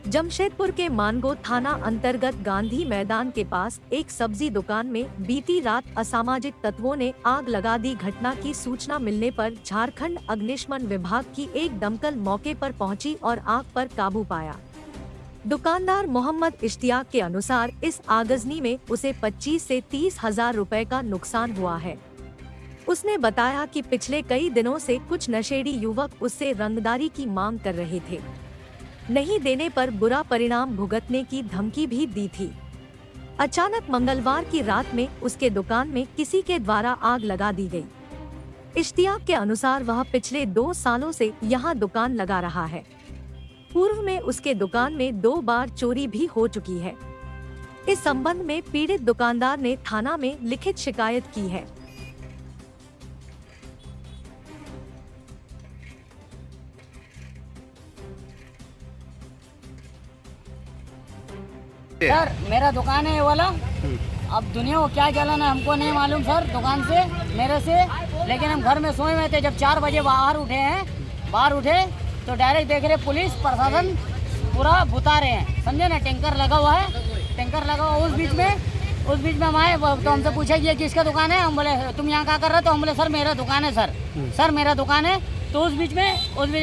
जमशेदपुर के मानगो थाना अंतर्गत गांधी मैदान के पास एक सब्जी दुकान में बीती रात असामाजिक तत्वों ने आग लगा दी। घटना की सूचना मिलने पर झारखंड अग्निशमन विभाग की एक दमकल मौके पर पहुंची और आग पर काबू पाया। दुकानदार मोहम्मद इश्तियाक के अनुसार इस आगजनी में उसे 25 से 30 हजार रुपए का नुकसान हुआ है। उसने बताया कि पिछले कई दिनों से कुछ नशेड़ी युवक उससे रंगदारी की मांग कर रहे थे। नहीं देने पर बुरा परिणाम भुगतने की धमकी भी दी थी। अचानक मंगलवार की रात में उसके दुकान में किसी के द्वारा आग लगा दी गई। इश्तियाक के अनुसार वह पिछले 2 सालों से यहाँ दुकान लगा रहा है। पूर्व में उसके दुकान में 2 बार चोरी भी हो चुकी है। इस संबंध में पीड़ित दुकानदार ने थाना में लिखित शिकायत की है। सर मेरा दुकान है ये वाला। अब दुनिया को क्या चलन है हमको नहीं मालूम सर, दुकान से मेरे से। लेकिन हम घर में सोए हुए थे, जब 4 बजे बाहर उठे तो डायरेक्ट देख रहे पुलिस प्रशासन पूरा बुता रहे हैं, समझे ना। टैंकर लगा हुआ है। उस बीच में हम आए तो हमसे पूछे कि ये किसका दुकान है। हम बोले तुम यहाँ क्या कर रहे हो? तो हम बोले सर मेरा दुकान है सर मेरा दुकान है। तो उस बीच में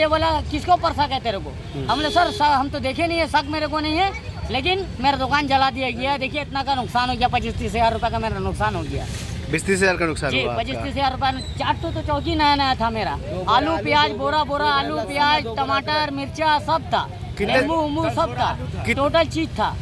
बोला किसको परसा कहते तेरे को? हम बोले सर हम तो देखे नहीं है, शक मेरे को नहीं है, लेकिन मेरा दुकान जला दिया गया। देखिए इतना का नुकसान हो गया, 25-30 हजार रुपये का मेरा नुकसान हो गया। 20-30 हजार का नुकसान हुआ? 25-30 हजार रुपये। चाट तो चौकी नया था मेरा। आलू प्याज बोरा आलू प्याज टमाटर मिर्चा सब था, नींबू सब था, टोटल चीज था।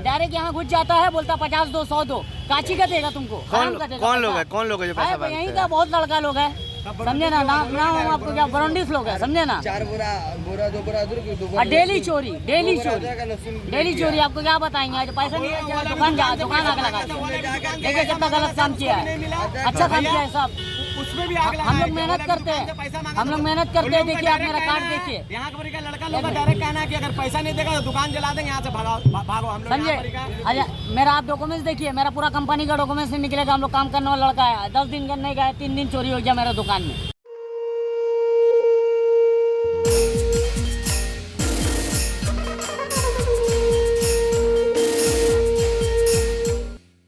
डायरेक्ट यहाँ घुस जाता है, बोलता 50 दो 100 दो। काची का देगा तुमको? कौन लोग है जो पैसा यहीं का बहुत लड़का लोग है, समझे ना। नाम आपको क्या ब्रांडिस लोग है, समझे ना। 4 बोरा 2 बोरा डेली चोरी आपको क्या बताएंगे। आज पैसा नहीं है, दुकान आग लगा दी। देखिए कितना गलत काम किया है, अच्छा काम किया है सब। उसमें भी हम लोग मेहनत करते हैं। देखिए आप मेरा कार्ड देखिए। यहाँ का लड़का लोग डायरेक्ट कहना है कि अगर पैसा नहीं देगा तो दुकान जला देंगे, यहाँ से भागो। हम लोग समझे? अच्छा मेरा आप डॉक्यूमेंट्स देखिए, मेरा पूरा कंपनी का डॉक्यूमेंट्स नहीं निकलेगा। हम लोग काम करने वाला लड़का है। 10 दिन नहीं गए, 3 दिन चोरी हो गया मेरा दुकान में।